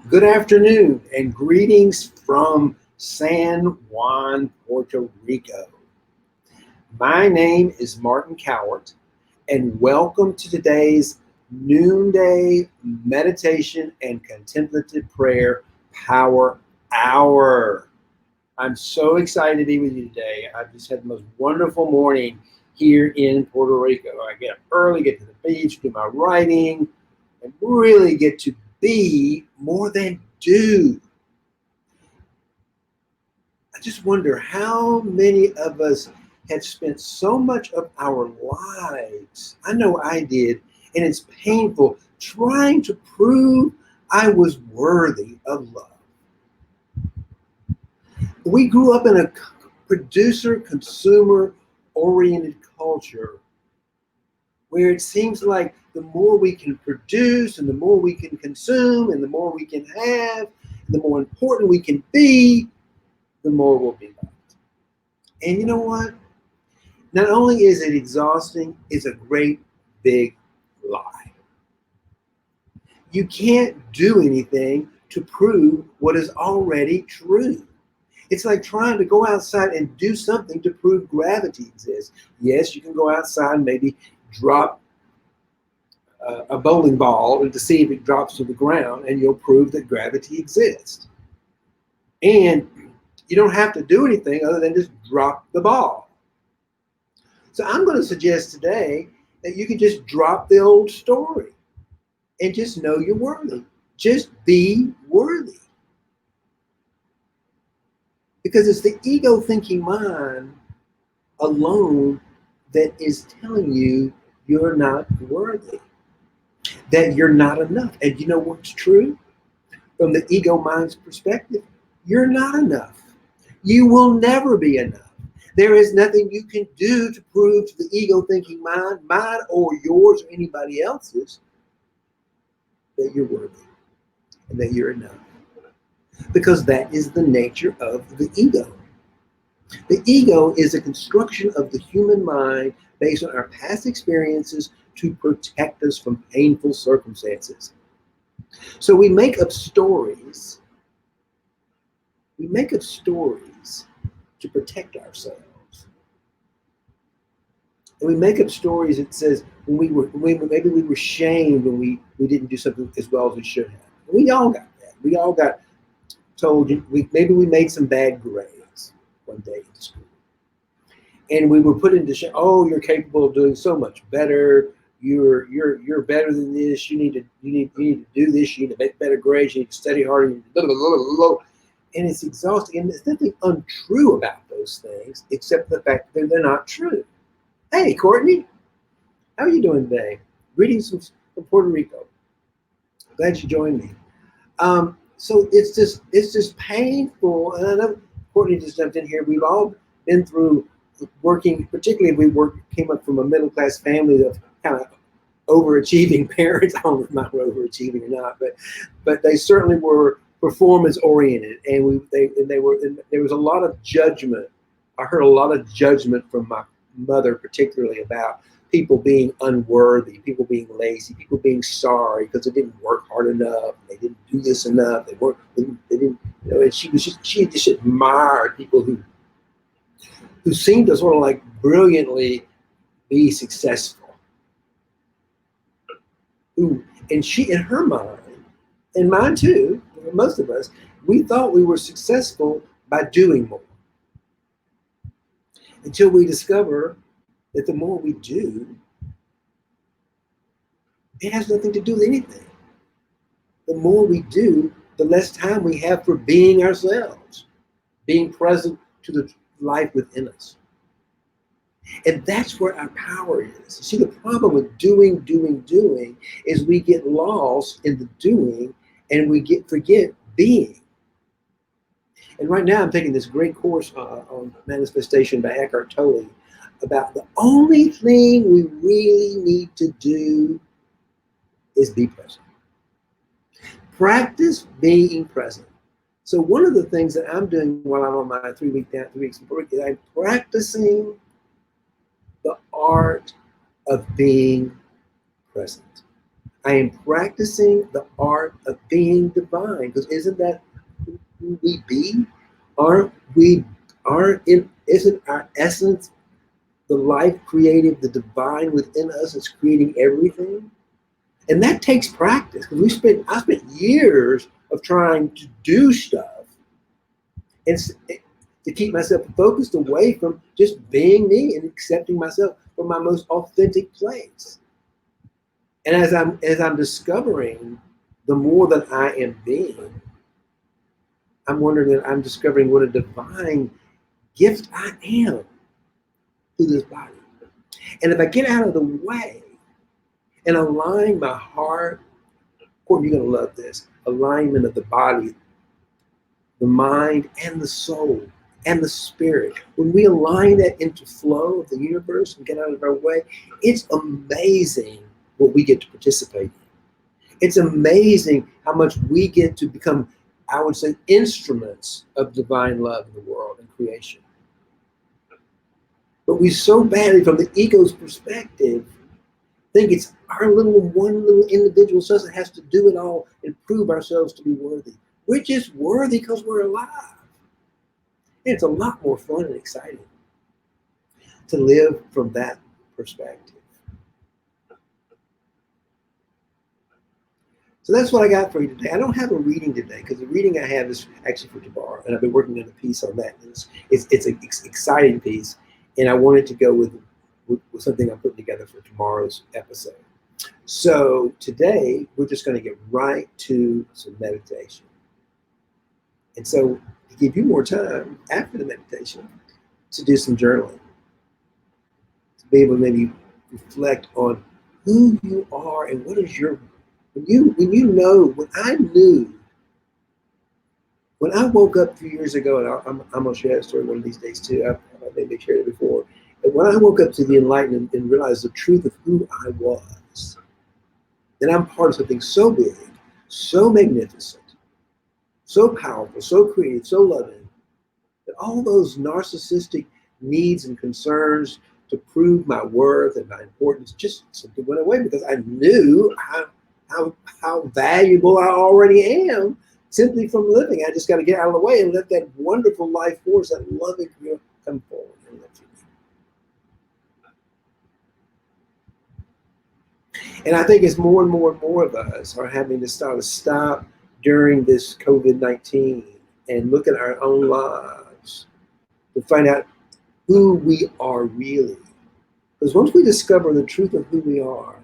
Good afternoon and greetings from San Juan, Puerto Rico. My name is Martin Cowart, and welcome to today's noonday meditation and contemplative prayer power hour. I'm so excited to be with you today. I've just had the most wonderful morning here in Puerto Rico. I get up early, get to the beach, do my writing, and really get to be more than do. I just wonder how many of us have spent so much of our lives, I know I did, and it's painful, trying to prove I was worthy of love. We grew up in a producer, consumer oriented culture where it seems like the more we can produce and the more we can consume and the more we can have, the more important we can be, the more we'll be loved. And you know what? Not only is it exhausting, it's a great big lie. You can't do anything to prove what is already true. It's like trying to go outside and do something to prove gravity exists. Yes, you can go outside and maybe drop a bowling ball to see if it drops to the ground, and you'll prove that gravity exists. And you don't have to do anything other than just drop the ball. So I'm going to suggest today that you can just drop the old story and just know you're worthy. Just be worthy. Because it's the ego thinking mind alone that is telling you you're not worthy, that you're not enough. And you know what's true? From the ego mind's perspective, you're not enough. You will never be enough. There is nothing you can do to prove to the ego thinking mind, mine or yours or anybody else's, that you're worthy and that you're enough. Because that is the nature of the ego. The ego is a construction of the human mind based on our past experiences to protect us from painful circumstances. So we make up stories. We make up stories to protect ourselves. And we make up stories that says maybe we were shamed when we didn't do something as well as we should have. We all got that. We all got told maybe we made some bad grades one day in school. And we were put into shame. Oh, you're capable of doing so much better. You're better than this. You need to do this. You need to make better grades. You need to study harder. You need to blah, blah, blah, blah. And it's exhausting. And there's nothing untrue about those things except the fact that they're not true. Hey, Courtney, how are you doing today? Greetings from Puerto Rico. Glad you joined me. So it's just painful. And I know Courtney just jumped in here. We've all been through working, particularly if came up from a middle class family of kind of overachieving parents. I don't know if not overachieving or not, but they certainly were performance oriented, and there was a lot of judgment. I heard a lot of judgment from my mother, particularly about people being unworthy, people being lazy, people being sorry because they didn't work hard enough, they didn't do this enough, they didn't, and she just admired people who seemed to sort of like brilliantly be successful. And she, in her mind, and mine too, most of us, we thought we were successful by doing more. Until we discover that the more we do, it has nothing to do with anything. The more we do, the less time we have for being ourselves, being present to the life within us. And that's where our power is. See, the problem with doing is we get lost in the doing and we forget being. And right now I'm taking this great course on manifestation by Eckhart Tolle about the only thing we really need to do is be present. Practice being present. So one of the things that I'm doing while I'm on my 3 weeks in Puerto Rico is I'm practicing the art of being present. I am practicing the art of being divine. Because isn't that who we be? Aren't we? Aren't it? Isn't our essence the life creative, the divine within us is creating everything? And that takes practice because I spent years of trying to do stuff and to keep myself focused away from just being me and accepting myself from my most authentic place. And as I'm discovering the more that I am being, I'm wondering that I'm discovering what a divine gift I am through this body. And if I get out of the way and align my heart, Courtney, you're going to love this alignment of the body, the mind, and the soul, and the spirit. When we align that into flow of the universe and get out of our way, it's amazing what we get to participate in. It's amazing how much we get to become, I would say, instruments of divine love in the world and creation. But we so badly, from the ego's perspective, think it's our one little individual self that has to do it all and prove ourselves to be worthy. We're just worthy because we're alive. And it's a lot more fun and exciting to live from that perspective. So that's what I got for you today. I don't have a reading today because the reading I have is actually for tomorrow, and I've been working on a piece on that. It's an exciting piece, and I wanted to go with something I'm putting together for tomorrow's episode. So today we're just going to get right to some meditation. And so to give you more time after the meditation to do some journaling, to be able to maybe reflect on who you are and what is your when I knew when I woke up a few years ago, and I'm gonna share that story one of these days too. I maybe shared it before. And when I woke up to the enlightenment and realized the truth of who I was, that I'm part of something so big, so magnificent, so powerful, so creative, so loving, that all those narcissistic needs and concerns to prove my worth and my importance just simply went away because I knew how valuable I already am simply from living. I just got to get out of the way and let that wonderful life force, that loving come forward and live for me. And I think as more and more and more of us are having to stop during this COVID-19 and look at our own lives to find out who we are really. Because once we discover the truth of who we are,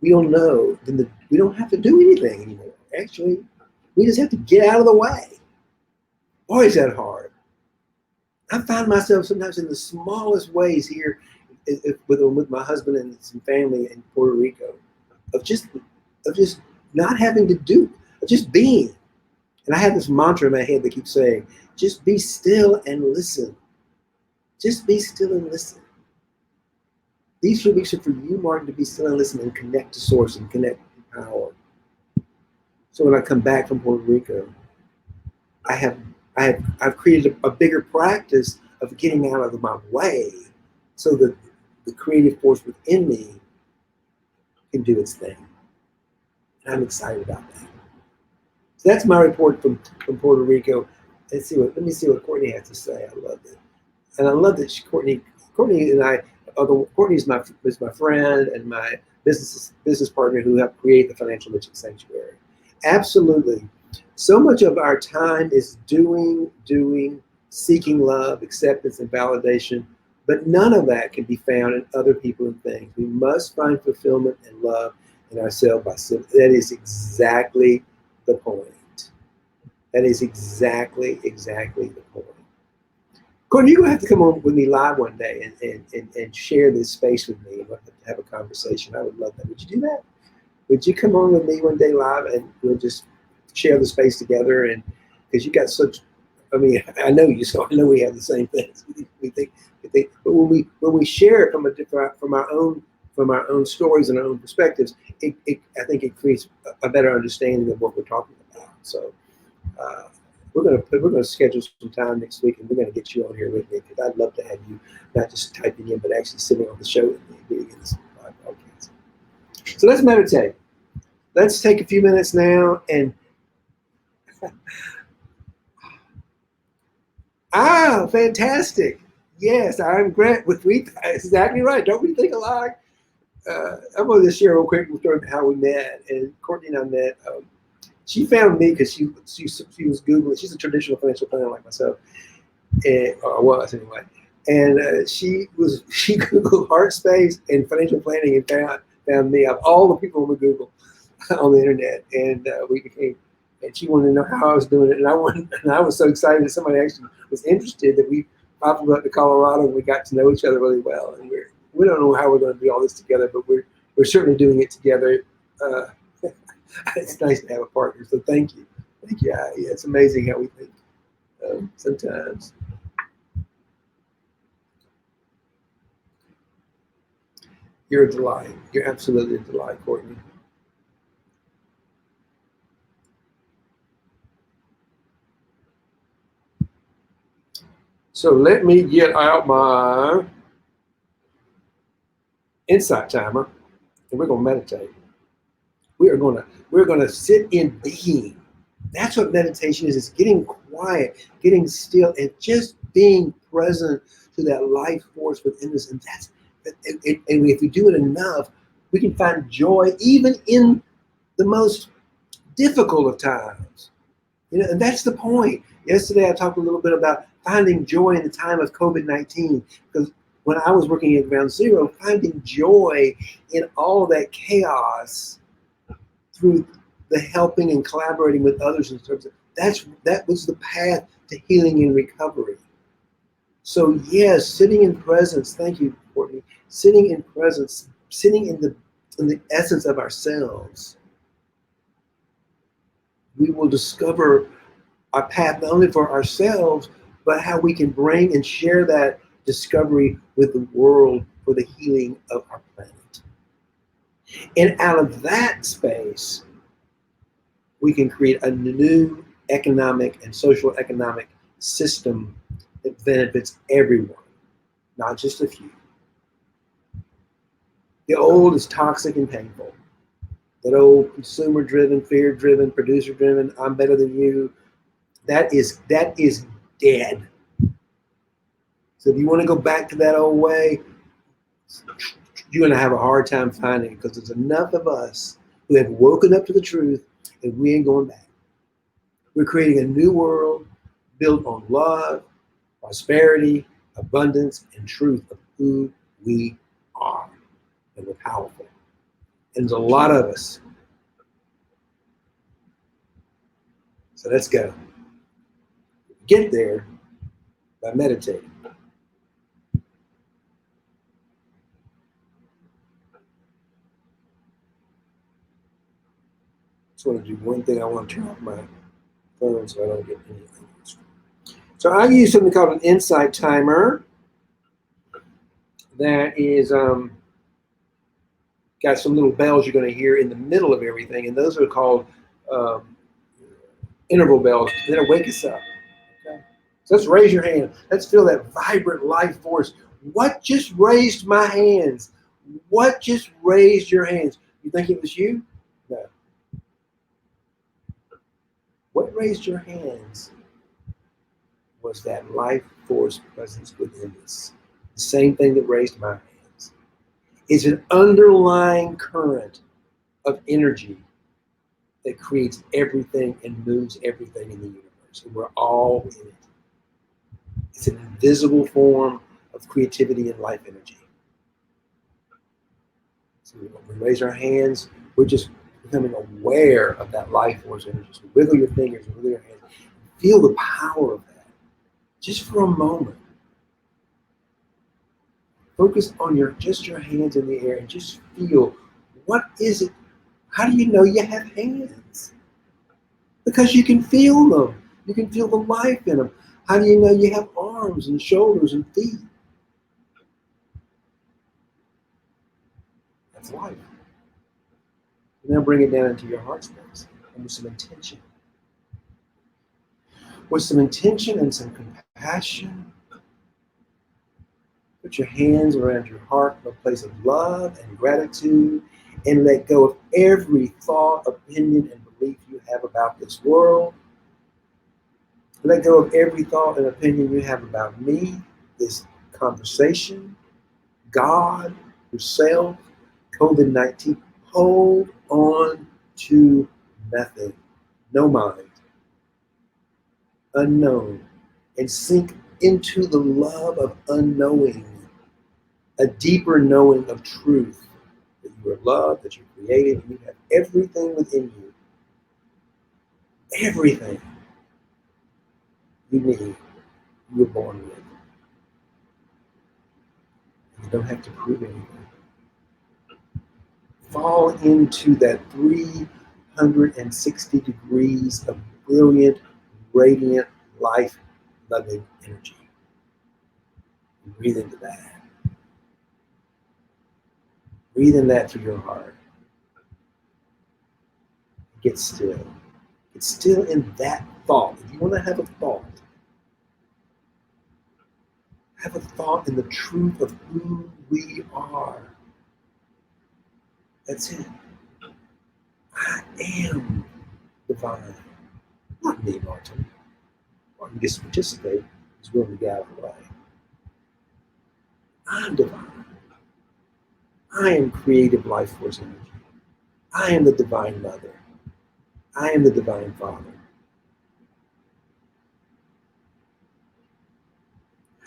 we'll know then we don't have to do anything anymore. Actually, we just have to get out of the way. Boy, is that hard. I find myself sometimes in the smallest ways here with my husband and some family in Puerto Rico of just not having to do, of just being. And I have this mantra in my head that keeps saying, just be still and listen. Just be still and listen. These 3 weeks are for you, Martin, to be still and listen and connect to source and connect to power. So when I come back from Puerto Rico, I've created a bigger practice of getting out of my way so that the creative force within me can do its thing. And I'm excited about that. So that's my report from Puerto Rico. Let me see what Courtney has to say. I love it. And I love that Courtney and I, although Courtney is my friend and my business partner who helped create the Financial Mission Sanctuary. Absolutely. So much of our time is doing, seeking love, acceptance, and validation, but none of that can be found in other people and things. We must find fulfillment and love in ourselves by self. That is exactly the point. That is exactly the point. Courtney, you're going to have to come on with me live one day and share this space with me and have a conversation. I would love that. Would you do that? Would you come on with me one day live and we'll just share the space together? And because you got such, I mean, I know you, so I know we have the same things. We think, but when we share it from our own stories and our own perspectives, I think it creates a better understanding of what we're talking about. So we're gonna schedule some time next week, and we're gonna get you on here with me because I'd love to have you not just typing in, but actually sitting on the show with me doing this live podcast. So let's meditate. Let's take a few minutes now and fantastic. Yes, I'm Grant with We. Exactly right. Don't we think alike? I'm going to just share real quick story how we met. And Courtney and I met. She found me because she was Googling. She's a traditional financial planner like myself, and or was anyway. And she Googled heart space and financial planning and found me of all the people on Google on the internet, and we became. And she wanted to know how I was doing it, and I was so excited that somebody actually was interested that we popped up to Colorado and we got to know each other really well. And we don't know how we're going to do all this together, but we're certainly doing it together. It's nice to have a partner, so thank you. Yeah, it's amazing how we think sometimes. You're a delight. You're absolutely a delight, Courtney. So let me get out my insight timer, and we're going to meditate. We're going to sit in being. That's what meditation is. It's getting quiet, getting still, and just being present to that life force within us. And and if we do it enough, we can find joy even in the most difficult of times. And that's the point. Yesterday, I talked a little bit about finding joy in the time of COVID-19, because when I was working at Ground Zero, finding joy in all that chaos through the helping and collaborating with others in terms of that was the path to healing and recovery. So yes, sitting in presence. Thank you, Courtney. Sitting in presence, sitting in the essence of ourselves, we will discover our path not only for ourselves, but how we can bring and share that discovery with the world for the healing of our planet. And out of that space, we can create a new economic and social economic system that benefits everyone, not just a few. The old is toxic and painful. That old consumer-driven, fear-driven, producer-driven, I'm better than you, that is dead. So if you want to go back to that old way, you're going to have a hard time finding it, because there's enough of us who have woken up to the truth, and we ain't going back. We're creating a new world built on love, prosperity, abundance, and truth of who we are. And we're powerful. And there's a lot of us. So let's go. Get there by meditating. Just want to do one thing. I want to turn off my phone so I don't get anything else. So I use something called an insight timer that is got some little bells you're going to hear in the middle of everything, and those are called interval bells. That'll wake us up. Okay? So let's raise your hand. Let's feel that vibrant life force. What just raised my hands? What just raised your hands? You think it was you? No. What raised your hands was that life force presence within us. The same thing that raised my hands. It's an underlying current of energy that creates everything and moves everything in the universe. And we're all in it. It's an invisible form of creativity and life energy. So when we raise our hands, we're just becoming aware of that life force energy. So wiggle your fingers, wiggle your hands. Feel the power of that. Just for a moment. Focus on your hands in the air and just feel, what is it? How do you know you have hands? Because you can feel them. You can feel the life in them. How do you know you have arms and shoulders and feet? That's life. Now bring it down into your heart space and with some intention. With some intention and some compassion, put your hands around your heart in a place of love and gratitude, and let go of every thought, opinion, and belief you have about this world. Let go of every thought and opinion you have about me, this conversation, God, yourself, COVID 19. Hold on to nothing, no mind, unknown, and sink into the love of unknowing, a deeper knowing of truth that you are loved, that you're created, and you have everything within you, everything you need, you were born with. You don't have to prove anything. Fall into that 360 degrees of brilliant, radiant, life loving energy. Breathe into that. Breathe in that through your heart. Get still. Get still in that thought. If you want to have a thought in the truth of who we are. That's it. I am divine. Not me, Martin. Martin gets to participate. He's willing to get out of the way. I'm divine. I am creative life force energy. I am the divine mother. I am the divine father.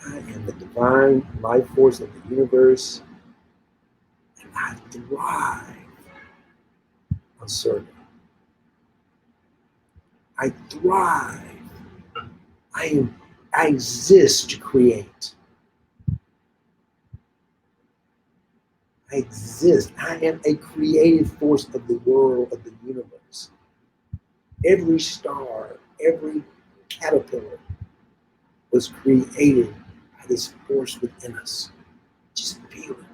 I am the divine life force of the universe. And I thrive on serving. I thrive. I exist to create. I exist. I am a creative force of the world, of the universe. Every star, every caterpillar was created by this force within us. Just feel it.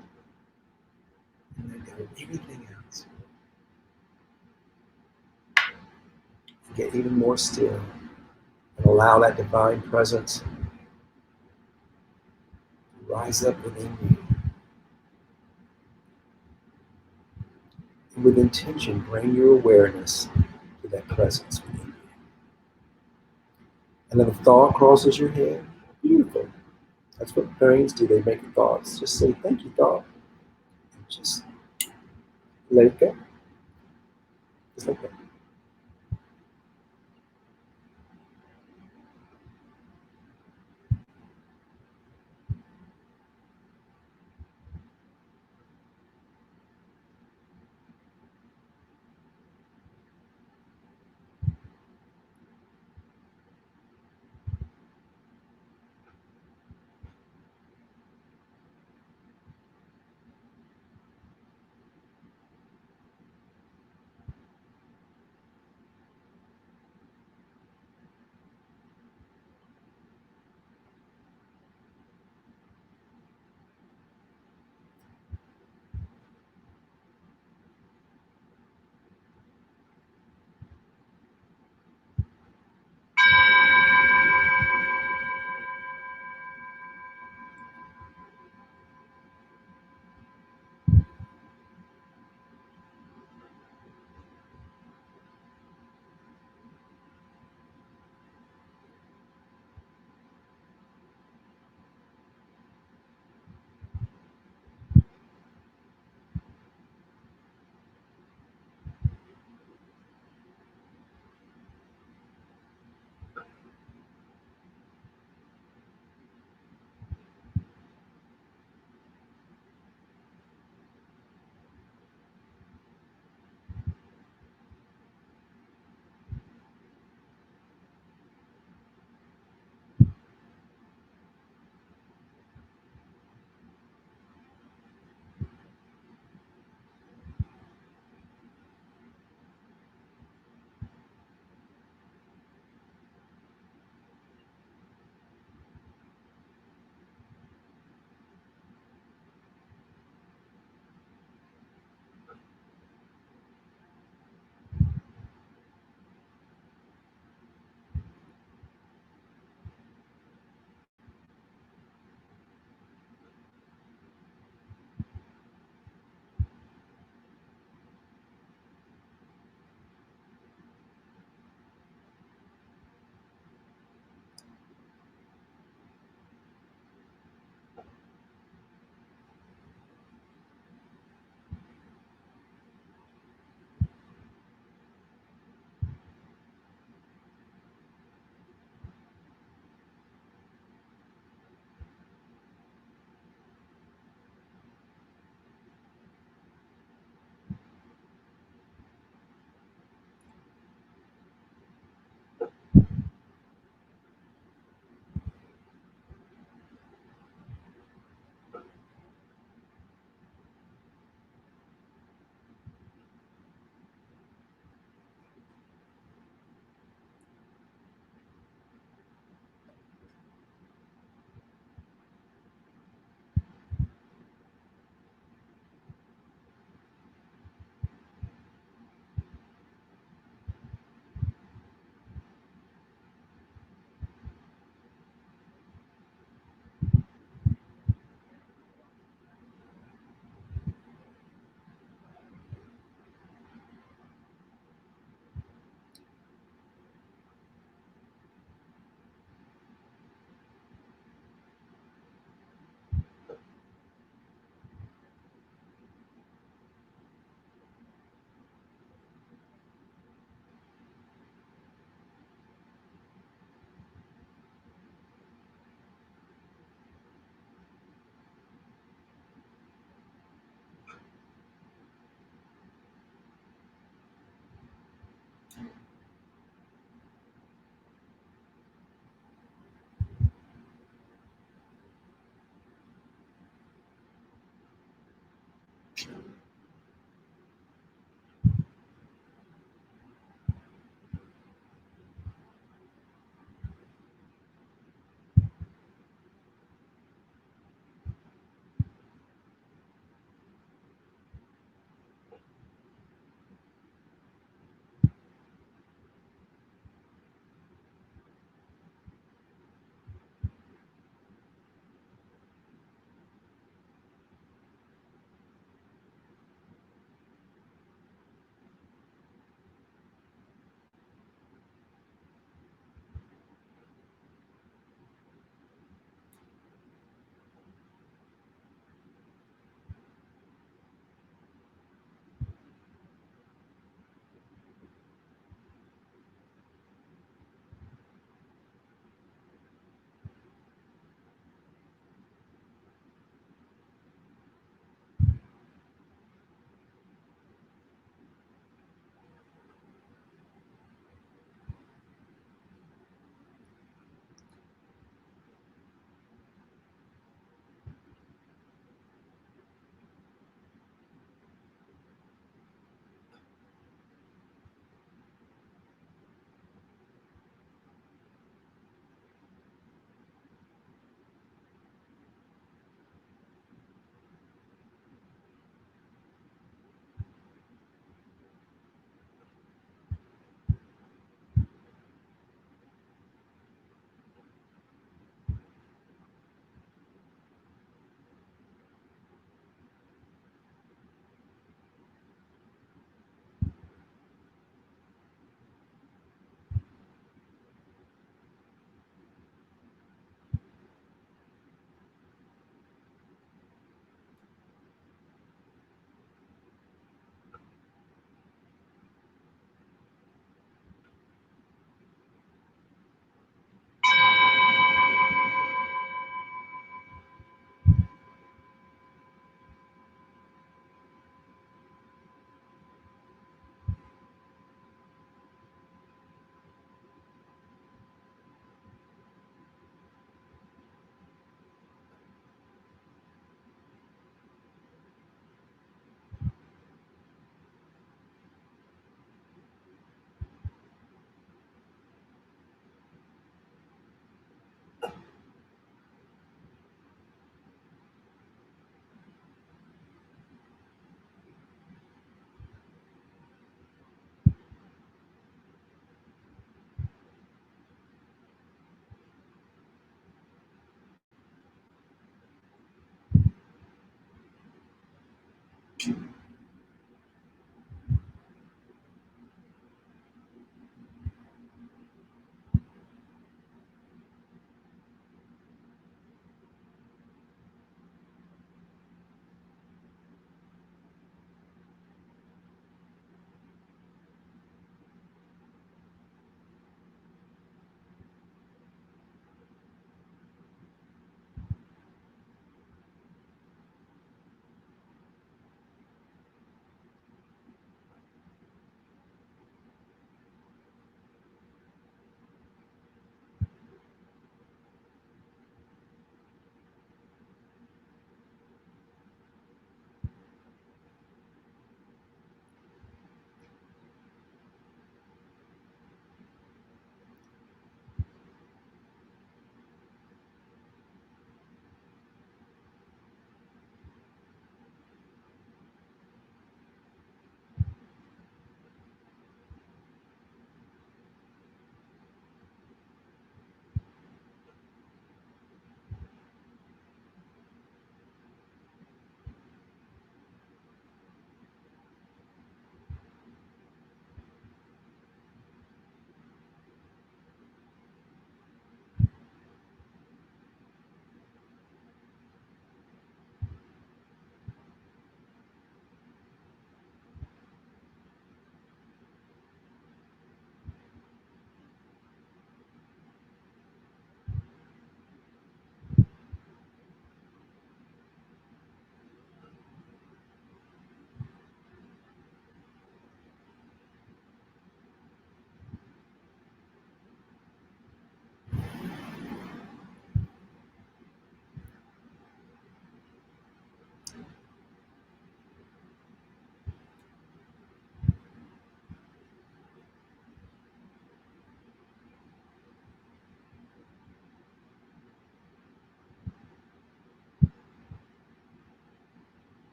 And let go of anything else. Get even more still and allow that divine presence to rise up within you. And with intention, bring your awareness to that presence within you. And then a thought crosses your head. Beautiful. That's what brains do. They make thoughts. Just say, thank you, thought. And just let it go. Just like that.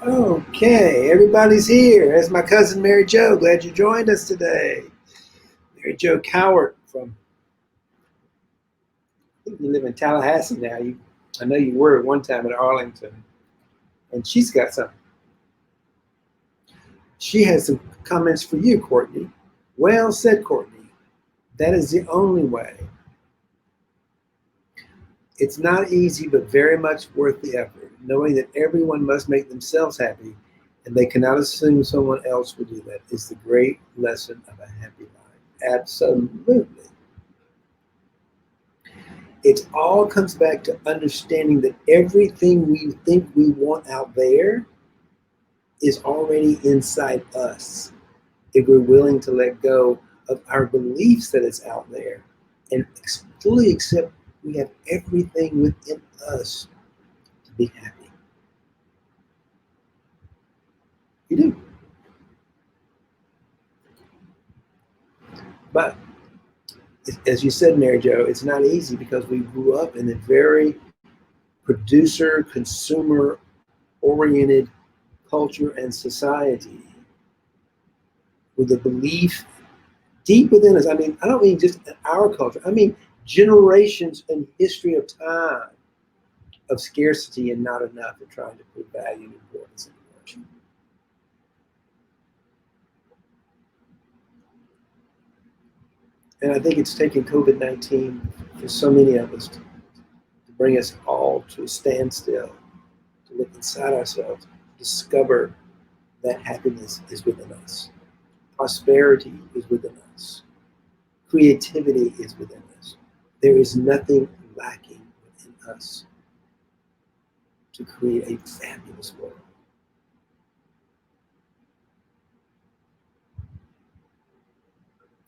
Okay, everybody's here. That's my cousin Mary Jo. Glad you joined us today. Mary Jo Cowart from, I think you live in Tallahassee now. I know you were at one time in Arlington. And she's got some. She has some comments for you, Courtney. Well said, Courtney. That is the only way. It's not easy, but very much worth the effort, knowing that everyone must make themselves happy and they cannot assume someone else will do that is the great lesson of a happy life. Absolutely. It all comes back to understanding that everything we think we want out there is already inside us if we're willing to let go of our beliefs that it's out there and fully accept we have everything within us to be happy. You do. But as you said, Mary Jo, it's not easy because we grew up in a very producer, consumer oriented culture and society with a belief deep within us. I mean, I don't mean just in our culture, I mean generations and history of time of scarcity and not enough and trying to put value and importance in emotion. And I think it's taken COVID-19 for so many of us to bring us all to a standstill, to look inside ourselves, discover that happiness is within us. Prosperity is within us. Creativity is within us. There is nothing lacking within us to create a fabulous world.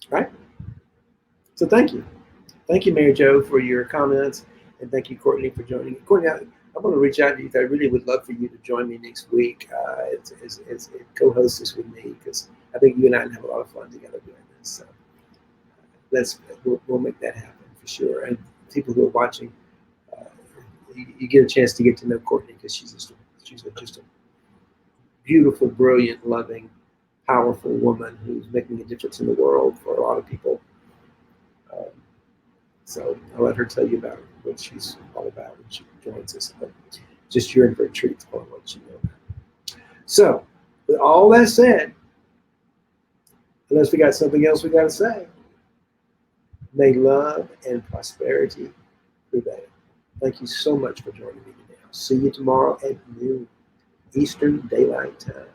Right? So thank you. Thank you, Mary Jo, for your comments. And thank you, Courtney, for joining. Courtney, I want to reach out to you. I really would love for you to join me next week as co-host this with me, because I think you and I have a lot of fun together doing this. So we'll make that happen for sure. And people who are watching, you get a chance to get to know Courtney because she's just a beautiful, brilliant, loving, powerful woman who's making a difference in the world for a lot of people. So I'll let her tell you about what she's all about when she joins us. But just you're in for a treat for what you know. So, with all that said, unless we got something else we got to say, may love and prosperity prevail. Thank you so much for joining me today. I'll see you tomorrow at noon Eastern Daylight Time.